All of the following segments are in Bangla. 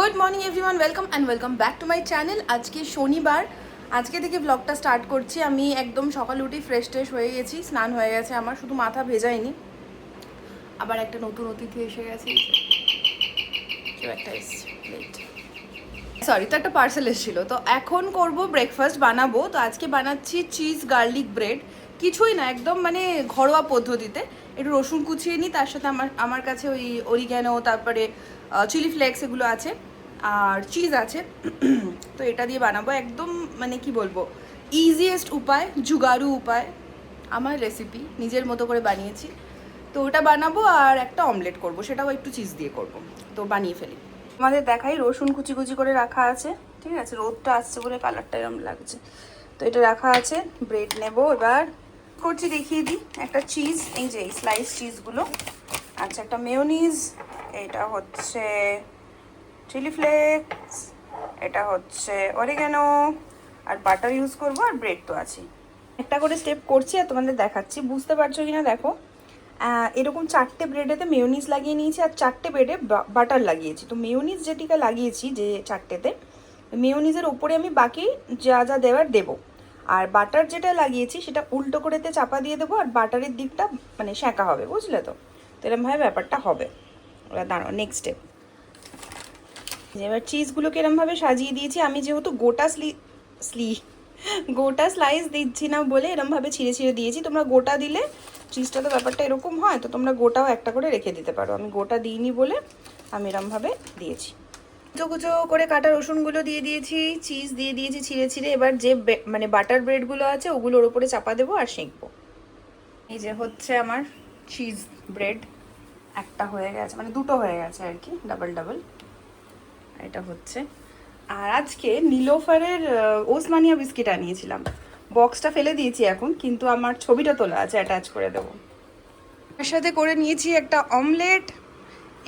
Good morning everyone, welcome back to my channel. আজকে শনিবার, আজকে থেকে ব্লগটা স্টার্ট করছি। আমি একদম সকালে উঠেই ফ্রেশ হয়ে গেছি, স্নান হয়ে গেছে আমার, শুধু মাথা ভেজাইনি। আবার একটা নতুন অতিথি এসে গেছে, কেউ একটা এসছে, সরি, তো একটা পার্সেল এসেছিলো। তো এখন করব ব্রেকফাস্ট বানাবো। তো আজকে বানাচ্ছি চিজ গার্লিক ব্রেড। কিছুই না, একদম মানে ঘরোয়া পদ্ধতিতে। একটু রসুন কুচিয়ে নিই, তার সাথে আমার কাছে ওই অরিগ্যানো, তারপরে চিলি ফ্লেক্স এগুলো আছে, আর চিজ আছে। তো এটা দিয়ে বানাবো একদম, মানে কি বলবো, ইজিয়েস্ট উপায়, জুগাড়ু উপায়, আমার রেসিপি, নিজের মতো করে বানিয়েছি। তো ওটা বানাবো আর একটা অমলেট করব, সেটাও একটু চিজ দিয়ে করব। তো বানিয়ে ফেলি। আমাদের দেখাই, রসুন কুচি কুচি করে রাখা আছে, ঠিক আছে। রোদটা আসছে বলে কালারটা এরকম লাগছে। তো এটা রাখা আছে, ব্রেড নেব। এবার করছি দেখিয়ে দিই। একটা চিজ, এই যে স্লাইস চিজগুলো, আচ্ছা একটা মেয়োনিজ, এটা হচ্ছে চিলি ফ্লেক্স, এটা হচ্ছে অরিগ্যানো, আর বাটার ইউজ করব, আর ব্রেড তো আছে। একটা করে স্টেপ করছি আর তোমাদের দেখাচ্ছি, বুঝতে পারছো কিনা দেখো। এরকম 4টে ব্রেডেতে মেয়োনিজ লাগিয়ে নিয়েছি, আর 4টে ব্রেডে বাটার লাগিয়েছি। তো মেয়োনিজ যেটিকে লাগিয়েছি, যে 4টেতে, মেয়োনিজের ওপরে আমি বাকি যা যা দেওয়ার দেবো। আর বাটার যেটা লাগিয়েছি সেটা উল্টো করেতে চাপা দিয়ে দেবো, আর বাটারের দিকটা মানে সেঁকা হবে, বুঝলে তো। তো এরমভাবে ব্যাপারটা হবে। এবার দাঁড়াও, নেক্সট স্টেপ। এবার চিজগুলোকে এরমভাবে সাজিয়ে দিয়েছি। আমি যেহেতু গোটা স্লাইস দিচ্ছি না বলে এরমভাবে ছিঁড়ে ছিঁড়ে দিয়েছি। তোমরা গোটা দিলে, চিজটা তো ব্যাপারটা এরকম হয়, তো তোমরা গোটাও একটা করে রেখে দিতে পারো। আমি গোটা দিইনি বলে আমি এরমভাবে দিয়েছি। কুচো কুচো করে কাটা রসুনগুলো দিয়ে দিয়েছি, চিজ দিয়ে দিয়েছি ছিঁড়ে ছিঁড়ে। এবার যে মানে বাটার ব্রেডগুলো আছে ওগুলোর ওপরে চাপা দেবো আর সেঁকবো। এই যে হচ্ছে আমার চিজ ব্রেড, একটা হয়ে গেছে, মানে দুটো হয়ে গেছে আর কি, ডাবল ডাবল। এটা হচ্ছে। আর আজকে নীলোফারের ওসমানিয়া বিস্কিট আনিয়েছিলাম। বক্সটা ফেলে দিয়েছি এখন, কিন্তু আমার ছবিটা তোলা আছে, অ্যাটাচ করে দেবো। এর সাথে করে নিয়েছি একটা অমলেট।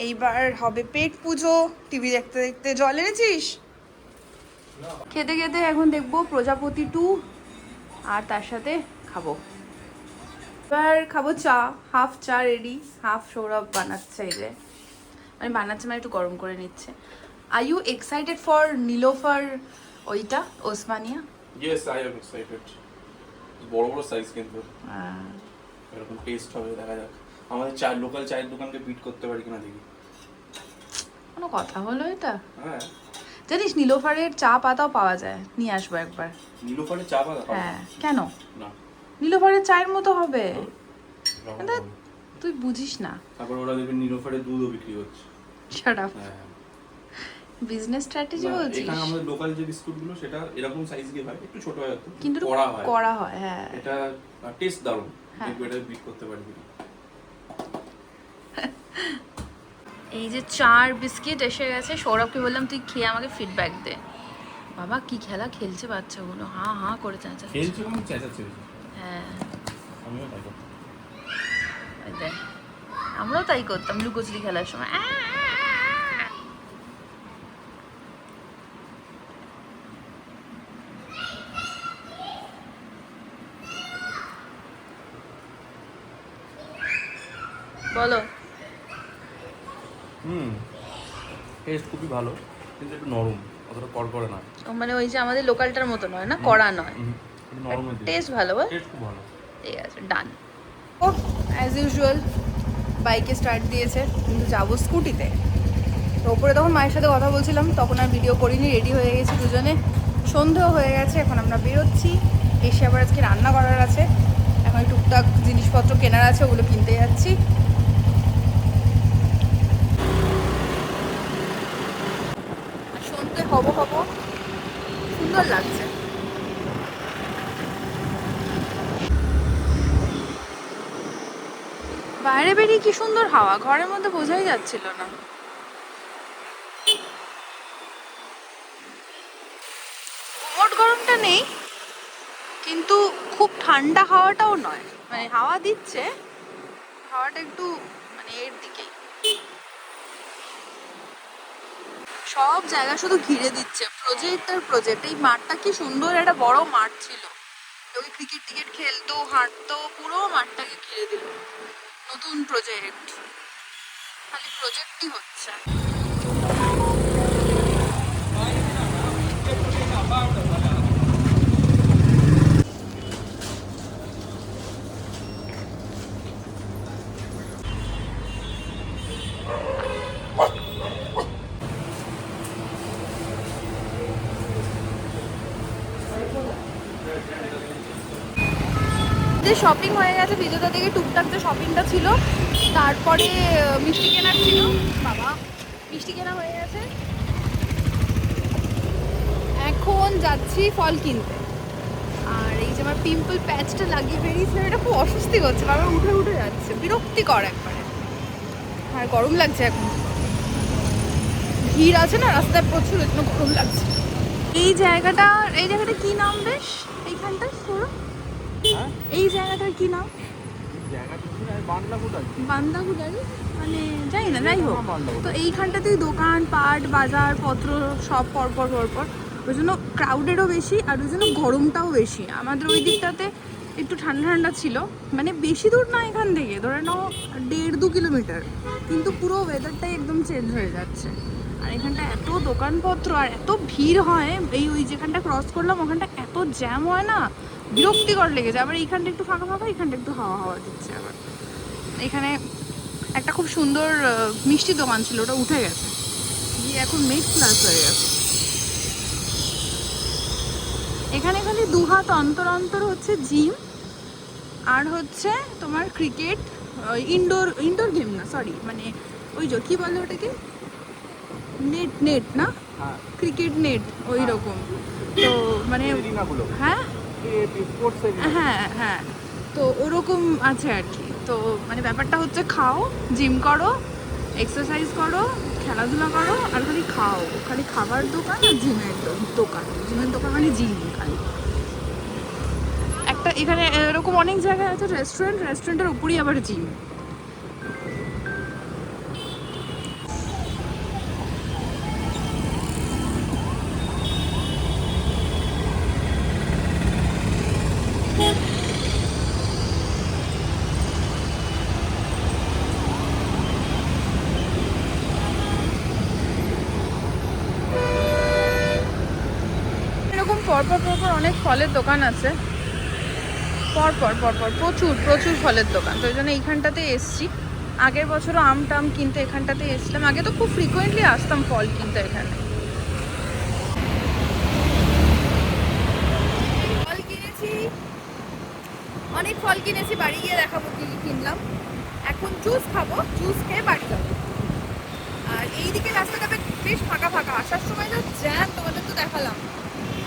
এইবার হবে পেট পুজো। টিভি দেখতে দেখতে জল এনেছিস? খেতে খেতে এখন দেখবো প্রজাপতি 2, আর তার সাথে খাবো। এবার খাবো চা, হাফ চা রেডি, হাফ সৌরভ বানাচ্ছে। এই যে মানে বানাচ্ছে মানে একটু গরম করে নিচ্ছে। Are you excited for Nilofer ওইটা Osmania? Yes, I am excited. বড় বড় সাইজ কিন্তু এরকম টেস্ট হবে, দেখা যাক আমাদের লোকাল চায়ের দোকানকে বিট করতে পারি কিনা দেখি। কোনো কথা হলো এটা? হ্যাঁ, জানিস নীলোফারের চা পাতাও পাওয়া যায়, নিয়ে আসবো একবার। নীলোফারের চা পাতা? হ্যাঁ, কেন? না, নীলোফারের চায়ের মতো হবে। এটা তুই বুঝিস না। তারপর ওরা দেখবে নীলোফারের দুধও বিক্রি হচ্ছে। Shut up. হ্যাঁ, বিজনেস স্ট্র্যাটেজি বলছিস? এখানে আমাদের লোকাল যে বিস্কুটগুলো সেটা এরকম সাইজই হয়, একটু ছোট হয়, কিন্তু কড়া হয়। হ্যাঁ, এটা টেস্ট দারুণ, দেখবে এটা বিট করতে পারি কিনা। এই যে চার বিস্কিট এসে গেছে। সৌরভকে বললাম তুই খেয়ে আমাকে ফিডব্যাক দে। বাবা কি খেলা খেলছে বাচ্চাগুলো, হাঁ হাঁ করে চেঁচাচ্ছে। খেলছে মানে চেঁচাচ্ছে। হ্যাঁ, আমিও তাই করতাম। দেখ, আমরাও তাই করতাম লুকোচুরি খেলার সময়। বলো। টেস্ট খুবই ভালো, কিন্তু একটু নরম, অতটা কড়কড়ে না। মানে ওই যে আমাদের লোকালটার মতো নয় না, কড়া নয়, নরম। টেস্ট ভালো। বল, টেস্ট খুব ভালো। ঠিক আছে, ডান। ও অ্যাজ ইউজুয়াল বাইকে স্টার্ট দিয়েছে, কিন্তু যাবো স্কুটিতে। তো ওপরে তখন মায়ের সাথে কথা বলছিলাম, তখন আর ভিডিও করিনি, রেডি হয়ে গেছি দুজনে। সন্ধেও হয়ে গেছে, এখন আমরা বেরোচ্ছি। এসে আবার আজকে রান্না করার আছে, এখন টুকটাক জিনিসপত্র কেনার আছে, ওগুলো কিনতে যাচ্ছি। সন্ধে হব সুন্দর লাগছে। বাইরে বেরিয়ে কি সুন্দর হাওয়া, ঘরের মধ্যে বোঝাই যাচ্ছিল না। মোট গরমটা নেই, কিন্তু খুব ঠান্ডা হাওয়াটাও নয়, মানে হাওয়া দিচ্ছে, হাওয়াটা একটু মানে এর দিকেই। সব জায়গা শুধু ঘিরে দিচ্ছে প্রজেক্ট আর প্রজেক্ট। এই মাঠটা কি সুন্দর, একটা বড় মাঠ ছিল, লোকে ক্রিকেট টিকেট খেলতো, হাঁটতো, পুরো মাঠটাকে ঘিরে দিল। নতুন প্রজেক্ট, খালি প্রজেক্টই হচ্ছে। ঈদের শপিং হয়ে গেছে, বিজেতা থেকে টুকটাক যে শপিংটা ছিল, তারপরে মিষ্টি কেনার ছিল। বাবা, মিষ্টি কেনা হয়ে গেছে, এখন যাচ্ছি ফল কিনতে। আর এই যে আমার পিম্পল প্যাচটা লাগিয়ে বেরিয়েছিল, এটা খুব অস্বস্তি করছে, বারবার উঠে উঠে যাচ্ছে, বিরক্তিকর একবারে। আর গরম লাগছে এখন, ভিড় আছে না রাস্তায় প্রচুর, একটু গরম লাগছে। এই জায়গাটা কি নাম বেশ এইখানটা পুরো? এই জায়গাটার কি নাম? বান্দাগুড়ারি মানে জানি না, যাই হোক। তো এইখানটাতেই দোকান পাট বাজার পত্র সব পরপর পরপর, ওই জন্য ক্রাউডেডও বেশি, আর ওই জন্য গরমটাও বেশি। আমাদের ওই দিকটাতে একটু ঠান্ডা ঠান্ডা ছিল, মানে বেশি দূর না এখান থেকে, ধরে নাও 1.5-2 কিলোমিটার, কিন্তু পুরো ওয়েদারটাই একদম চেঞ্জ হয়ে যাচ্ছে। আর এখানটা এত দোকানপত্র আর এত ভিড় হয়, ওই যেখানটা ক্রস করলাম ওখানটা এত জ্যাম হয় না, বিরক্তিকর লেগেছে। আবার এইখানটা একটু ফাঁকা ফাঁকা, এইখানটা একটু হাওয়া হাওয়া দিচ্ছে। আবার এখানে একটা খুব সুন্দর মিষ্টি দোকান ছিল, ওটা উঠে গেছে, গিয়ে এখন মেড প্লাস হয়ে গেছে। এখানে খালি 2 হাত অন্তর অন্তর হচ্ছে জিম, আর হচ্ছে তোমার ক্রিকেট, ইনডোর গেম না, সরি, মানে ওই যে কি বলে ওটাকে, নেট না, ক্রিকেট নেট ওই রকম। তো মানে হ্যাঁ হ্যাঁ হ্যাঁ, তো ওরকম আছে আর কি। তো মানে ব্যাপারটা হচ্ছে খাও, জিম করো, এক্সারসাইজ করো, খেলাধুলা করো, আর খালি খাও। খালি খাবার দোকান আর জিমের দোকান মানে জিম খালি একটা। এখানে এরকম অনেক জায়গায় আছে রেস্টুরেন্টের উপরই আবার জিম। এরকম পরপর পরপর অনেক ফলের দোকান আছে, পরপর পরপর প্রচুর প্রচুর ফলের দোকান। তো ওই জন্য এইখানটাতে এসছি। আগের বছরও আম টাম কিনতে এখানটাতে এসছিলাম, আগে তো খুব ফ্রিকোয়েন্টলি আসতাম ফল কিনতে এখানে। ফল কিনেছি, অনেক ফল কিনেছি, বাড়ি গিয়ে দেখাবো কি কি কিনলাম। এখন জুস খাবো, জুস খেয়ে বাড়ি যাবো। আর এইদিকে রাস্তাটা বেশ ফাঁকা ফাঁকা, আসার সময় তো জ্যাম, তোমাদের তো দেখালাম।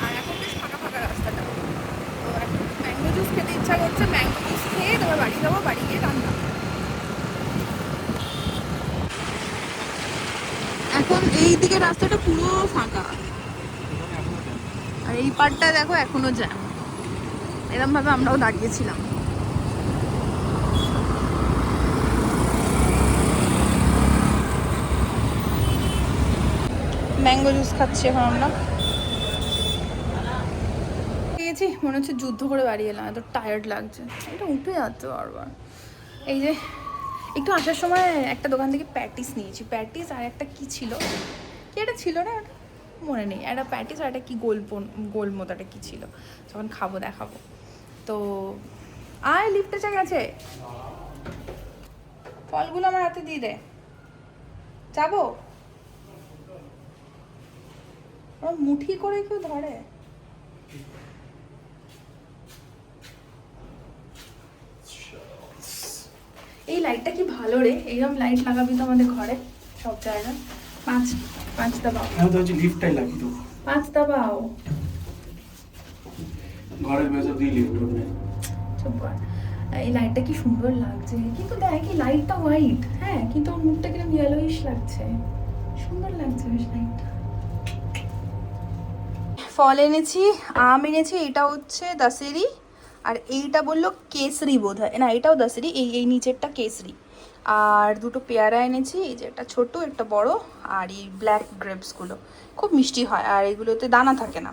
আর এখন বেশ ফাঁকা ফাঁকা রাস্তাটা। তো এখন ম্যাঙ্গো জুস খেতে ইচ্ছা করছে, ম্যাঙ্গো জুস খেয়ে তারপর বাড়ি যাবো, বাড়ি গিয়ে রান্না। এখন এই দিকে রাস্তাটা পুরো ফাঁকা, আর এই পার্টটা দেখো এখনো জ্যাম। এরকম ভাবে আমরাও দাঁড়িয়েছিলাম। ম্যাঙ্গো জুস খাচ্ছি এখন আমরা। গেছি, মনে হচ্ছে যুদ্ধ করে বাড়ি এলাম, এত টায়ার্ড লাগছে, এটা উঠে যাচ্ছে বারবার। এই যে একটু আসার সময় একটা দোকান থেকে প্যাটিস নিয়েছি, প্যাটিস আর একটা কি ছিল, কি একটা ছিল না, ওটা মনে নেই, একটা প্যাটিস আর একটা কি গোলমোদাটা কি ছিল, যখন খাবো দেখাবো। তো আয়, লিফটে চা গেছে, ফলগুলো আমার হাতে দিয়ে দে, যাবো। মুঠি করে কেউ ধরে? এই লাইটটা কি ভালো রে, এইরকম লাইট লাগাবি তো আমাদের ঘরে সব জায়গায়। পাঁচ দাবাও, আমি তো হচ্ছে লিফটটাই লাগি তো। 5 দাবাও, ঘরের ভেতর দিয়ে লিফট করবে। চুপ কর। এই লাইটটা কি সুন্দর লাগছে, কিন্তু দেখ এই লাইটটা হোয়াইট, হ্যাঁ, কিন্তু ওর মুখটা কিরকম ইয়েলোইশ লাগছে, সুন্দর লাগছে বেশ লাইটটা। ফল এনেছি, আম এনেছি, এটা হচ্ছে দাসেরি, আর এইটা বললো কেসরি বোধ হয়, না এটাও দাসেরি, এই নিচেরটা কেসরি। আর দুটো পেয়ারা এনেছি, এই যে একটা ছোট একটা বড়, আর এই ব্ল্যাক গ্রেপসগুলো খুব মিষ্টি হয়, আর এগুলোতে দানা থাকে না।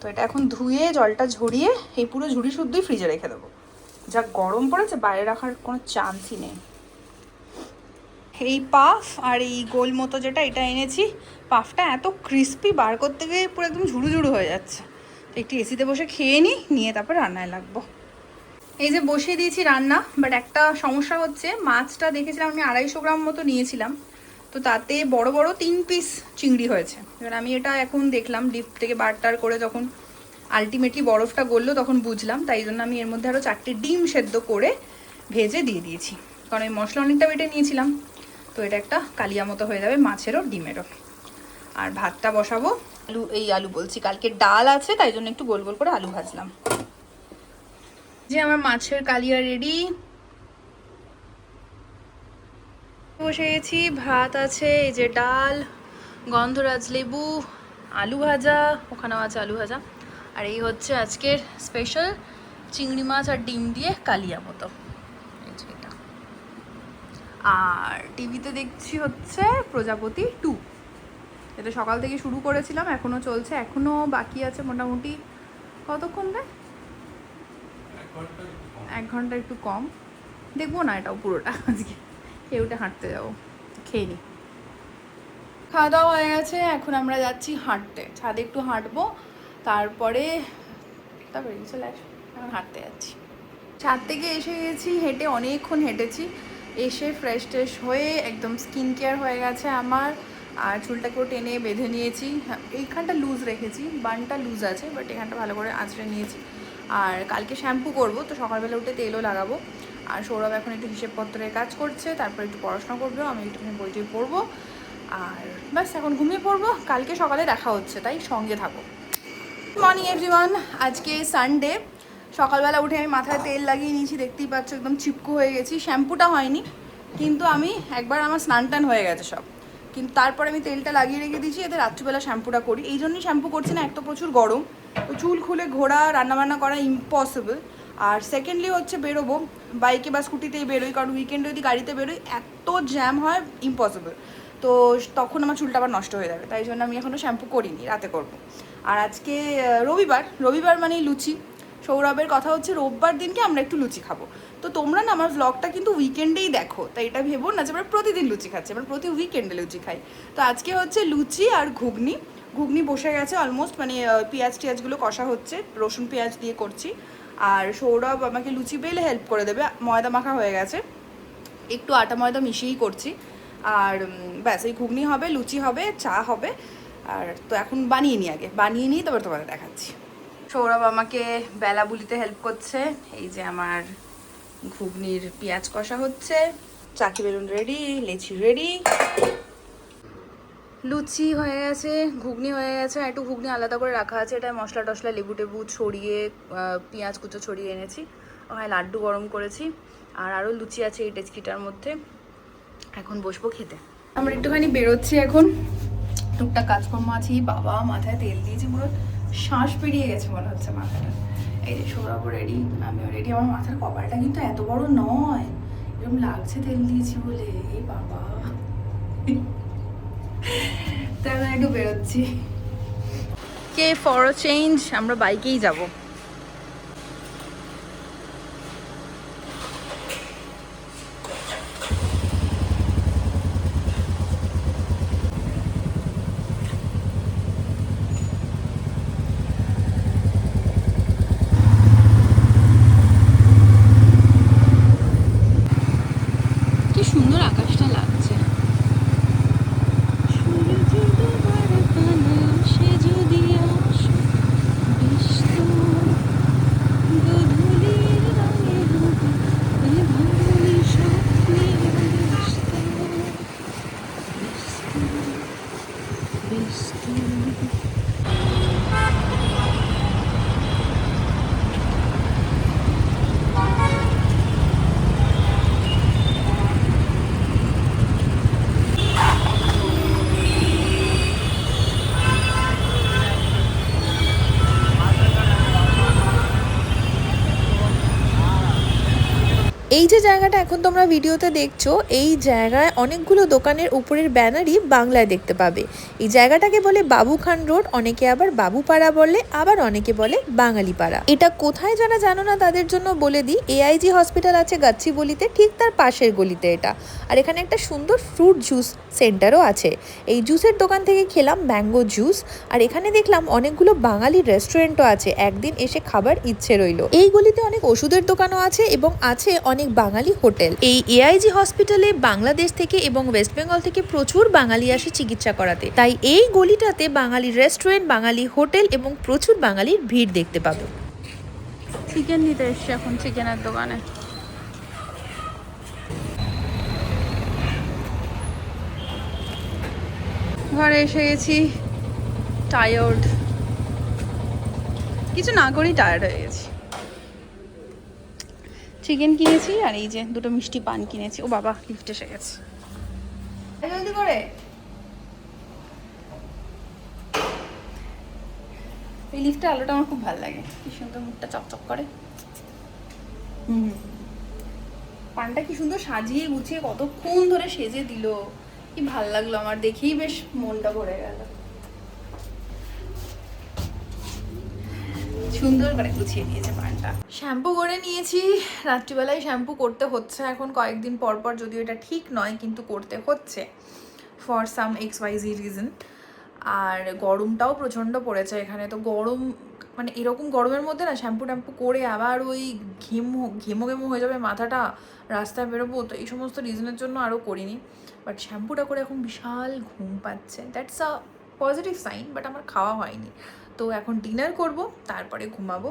তো এটা এখন ধুয়ে জলটা ঝরিয়ে এই পুরো ঝুড়ি শুদ্ধই ফ্রিজে রেখে দেবো। যা গরম পড়েছে, বাইরে রাখার কোনো চান্সই নেই। এই পাফ আর এই গোল মতো যেটা এটা এনেছি, পাফটা এত ক্রিস্পি, বার করতে গিয়ে পুরো একদম ঝুড়ু ঝুড়ু হয়ে যাচ্ছে। তো একটু এসিতে বসে খেয়ে নিই, নিয়ে তারপর রান্নায় লাগবো। এই যে বসিয়ে দিয়েছি রান্না, বাট একটা সমস্যা হচ্ছে, মাছটা দেখেছিলাম আমি 250 গ্রাম মতো নিয়েছিলাম, তো তাতে বড় বড় 3 পিস চিংড়ি হয়েছে। এবার আমি এটা এখন দেখলাম ডিপ থেকে বারটার করে যখন আলটিমেটলি বরফটা গললো তখন বুঝলাম, তাই জন্য আমি এর মধ্যে আরও 4টে ডিম সেদ্ধ করে ভেজে দিয়ে দিয়েছি, কারণ এই মশলা অনেকটা বেটে নিয়েছিলাম, তো এটা একটা কালিয়া মতো হয়ে যাবে মাছেরও ডিমেরও। আর ভাতটা বসাবো, আলু বলছি, কালকে ডাল আছে তাই জন্য একটু গোল গোল করে আলু ভাজলাম। যে আমার মাছের কালিয়া রেডি, বসে গেছি, ভাত আছে, এই যে ডাল, গন্ধরাজ লেবু, আলু ভাজা, ওখানেও আছে আলু ভাজা, আর এই হচ্ছে আজকের স্পেশাল চিংড়ি মাছ আর ডিম দিয়ে কালিয়া মতো। এটা আর টিভিতে দেখছি হচ্ছে প্রজাপতি 2, এটা সকাল থেকে শুরু করেছিলাম, এখনো চলছে, এখনো বাকি আছে মোটামুটি কতক্ষণ রে, 1 ঘন্টা একটু কম, দেখবো না এটাও পুরোটা আজকে, কেউটা হাঁটতে যাবো, খেয়ে নি। খাওয়া দাওয়া হয়ে গেছে, এখন আমরা যাচ্ছি হাঁটতে, ছাদে একটু হাঁটবো, তারপরে চলে আসবো, এখন হাঁটতে যাচ্ছি। ছাদ থেকে এসে গেছি, হেঁটে অনেকক্ষণ হেঁটেছি, এসে ফ্রেশ ট্রেশ হয়ে একদম স্কিন কেয়ার হয়ে গেছে আমার, আর চুলটাকেও টেনে বেঁধে নিয়েছি, এইখানটা লুজ রেখেছি, বানটা লুজ আছে, বাট এখানটা ভালো করে আঁচড়ে নিয়েছি। আর কালকে শ্যাম্পু করব, তো সকালবেলা উঠে তেলও লাগাবো। আর সৌরভ এখন একটু হিসেবপত্রের কাজ করছে, তারপর একটু পড়াশোনা করবো, আমি একটুখানি বই টই পড়বো, আর ব্যাস এখন ঘুমিয়ে পড়বো, কালকে সকালে দেখা হচ্ছে, তাই সঙ্গে থাকো। মর্নিং এভরিওয়ান, আজকে সানডে, সকালবেলা উঠে আমি মাথায় তেল লাগিয়ে নিয়েছি, দেখতেই পাচ্ছ একদম চিপকো হয়ে গেছি, শ্যাম্পুটা হয়নি, কিন্তু আমি একবার আমার স্নান টান হয়ে গেছে সব, কিন্তু তারপরে আমি তেলটা লাগিয়ে রেখে দিয়েছি, এতে রাত্রিবেলা শ্যাম্পুটা করি, এই জন্যই শ্যাম্পু করছি না, এক তো প্রচুর গরম, তো চুল খুলে ঘোরা রান্নাবান্না করা ইম্পসিবল। আর সেকেন্ডলি হচ্ছে বেরোবো বাইকে বা স্কুটিতেই বেরোই, কারণ উইকেন্ডে যদি গাড়িতে বেরোই এত জ্যাম হয়, ইম্পসিবল, তো তখন আমার চুলটা আবার নষ্ট হয়ে যাবে, তাই জন্য আমি এখনও শ্যাম্পু করিনি, রাতে করবো। আর আজকে রবিবার মানেই লুচি, সৌরভের কথা হচ্ছে রোববার দিনকে আমরা একটু লুচি খাবো, তো তোমরা না আমার ব্লগটা কিন্তু উইকেন্ডেই দেখো, তাই এটা ভেবো না যে আমরা প্রতিদিন লুচি খাচ্ছি, আমরা প্রতি উইকেন্ডে লুচি খাই। তো আজকে হচ্ছে লুচি আর ঘুগনি বসে গেছে অলমোস্ট, মানে পেঁয়াজ টিয়াজগুলো কষা হচ্ছে, রসুন পেঁয়াজ দিয়ে করছি, আর সৌরভ আমাকে লুচি বেলে হেল্প করে দেবে, ময়দা মাখা হয়ে গেছে, একটু আটা ময়দা মিশিয়েই করছি, আর ব্যাস এই ঘুগনি হবে, লুচি হবে, চা হবে, আর তো এখন বানিয়ে নিই তারপর তোমাদের দেখাচ্ছি। সৌরভ আমাকে বেলা বুলিতে হেল্প করছে, এই যে আমার ঘুগনির পেঁয়াজ কষা হচ্ছে, চাকি বেলুন রেডি, লেচি রেডি, লুচি হয়ে গেছে, ঘুগনি হয়ে গেছে, একটু ঘুগনি আলাদা করে রাখা আছে, এটা মশলা টশলা লেবু টেবু ছড়িয়ে পেঁয়াজ কুচো ছড়িয়ে এনেছি, ওখানে লাড্ডু গরম করেছি, আর আরও লুচি আছে এই ডেচকিটার মধ্যে, এখন বসবো খেতে। আমরা একটুখানি বেরোচ্ছি এখন, টুকটাক কাজকর্ম আছে, বাবা মাথায় তেল দিয়েছি, পুরো শ্বাস পেরিয়ে গেছে মনে হচ্ছে মাথাটা। এই যে সৌরভ রেডি, আমিও রেডি, আমার মাথার কপালটা কিন্তু এত বড় নয়, এরকম লাগছে তেল দিয়েছি বলে, এই বাবা, তাই একটু বেরোচ্ছি। কে ফর আ চেঞ্জ আমরা বাইকেই যাবো। সুন্দর আকাশটা লাগছে, এই যে জায়গাটা এখন তোমরা ভিডিওতে দেখছো, এই জায়গায় অনেকগুলো দোকানের উপরের ব্যানারই বাংলায় দেখতে পাবে। এই জায়গাটাকে বলে বাবুখান রোড, অনেকে আবার বাবুপাড়া বলে, আবার অনেকে বলে বাঙালিপাড়া। এটা কোথায় যারা জানো না তাদের জন্য বলে দিই, AIG হসপিটাল আছে গাচ্ছিবলিতে, ঠিক তার পাশের গলিতে এটা। আর এখানে একটা সুন্দর ফ্রুট জুস সেন্টারও আছে। এই জুসের দোকান থেকে খেলাম ম্যাঙ্গো জুস, আর এখানে দেখলাম অনেকগুলো বাঙালি রেস্টুরেন্টও আছে, একদিন এসে খাবার ইচ্ছে রইল। এই গলিতে অনেক ওষুধের দোকানও আছে এবং আছে অনেক অনেক বাঙালি হোটেল। এই এআইজি হসপিটালে বাংলাদেশ থেকে এবং ওয়েস্ট বেঙ্গল থেকে প্রচুর বাঙালি আসে চিকিৎসা করাতে, তাই এই গলিটাতে বাঙালি রেস্টুরেন্ট, বাঙালি হোটেল এবং প্রচুর বাঙালির ভিড় দেখতে পাবে। চিকেন নিতে এসছি এখন চিকেনের দোকানে। ঘরে এসে গেছি, টায়ার্ড, কিছু না করেই টায়ার্ড হয়ে গেছি। চিকেন কিনেছি আর এই যে দুটো মিষ্টি পান কিনেছি। ও বাবা, লিফট এসে গেছে, জলদি করে। এই লিফটের আলোটা আমার খুব ভালো লাগে, কি সুন্দর মুখটা চকচক করে। পানটা কি সুন্দর সাজিয়ে গুছিয়ে কতক্ষণ ধরে সেজে দিল, কি ভাল লাগলো আমার, দেখেই বেশ মনটা ভরে গেল। সুন্দর করে গুছিয়ে দিয়েছে পানটা। শ্যাম্পু করে নিয়েছি, রাত্রিবেলায় শ্যাম্পু করতে হচ্ছে এখন কয়েকদিন পর পর, যদিও এটা ঠিক নয় কিন্তু করতে হচ্ছে ফর সাম XYZ রিজন। আর গরমটাও প্রচণ্ড পড়েছে এখানে, তো গরম মানে এরকম গরমের মধ্যে না শ্যাম্পু ট্যাম্পু করে আবার ওই ঘেমো হয়ে যাবে মাথাটা, রাস্তায় বেরোবো, তো এই সমস্ত রিজনের জন্য আরও করিনি। বাট শ্যাম্পুটা করে এখন বিশাল ঘুম পাচ্ছে, that's a positive sign, but আমার খাওয়া হয়নি। তো এখন ডিনার করব, তারপরে ঘুমাবো।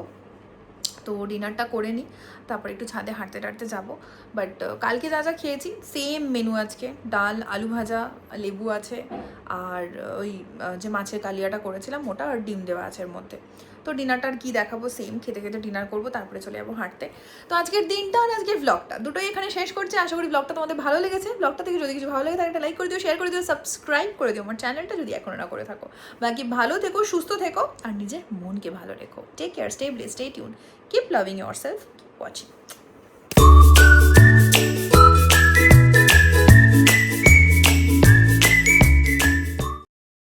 তো ডিনারটা করে নিই, তারপরে একটু ছাদে হাঁটতে টাটতে যাবো। বাট কালকে যা যা খেয়েছি সেম মেনু আজকে, ডাল, আলু ভাজা, লেবু আছে, আর ওই যে মাছের কালিয়াটা করেছিলাম ওটা, আর ডিম দেওয়া আছে এর মধ্যে। তো ডিনারটা আর কী দেখাবো, সেম খেতে খেতে ডিনার করবো, তারপরে চলে যাবো হাঁটতে। তো আজকের দিনটা আর আজকের ব্লগটা দুটোই এখানে শেষ করছি। আশা করি ব্লগটা তোমাদের ভালো লেগেছে। ব্লগটা থেকে যদি কিছু ভালো লাগে তাহলে একটা লাইক করে দিও, শেয়ার করে দিও, সাবস্ক্রাইব করে দিও আমার চ্যানেলটা যদি এখনো না করে থাকো। বাকি ভালো থেকো, সুস্থ থেকো, আর নিজের মনকে ভালো রেখো। Take care, stay blessed, stay tune, keep loving yourself, keep watching.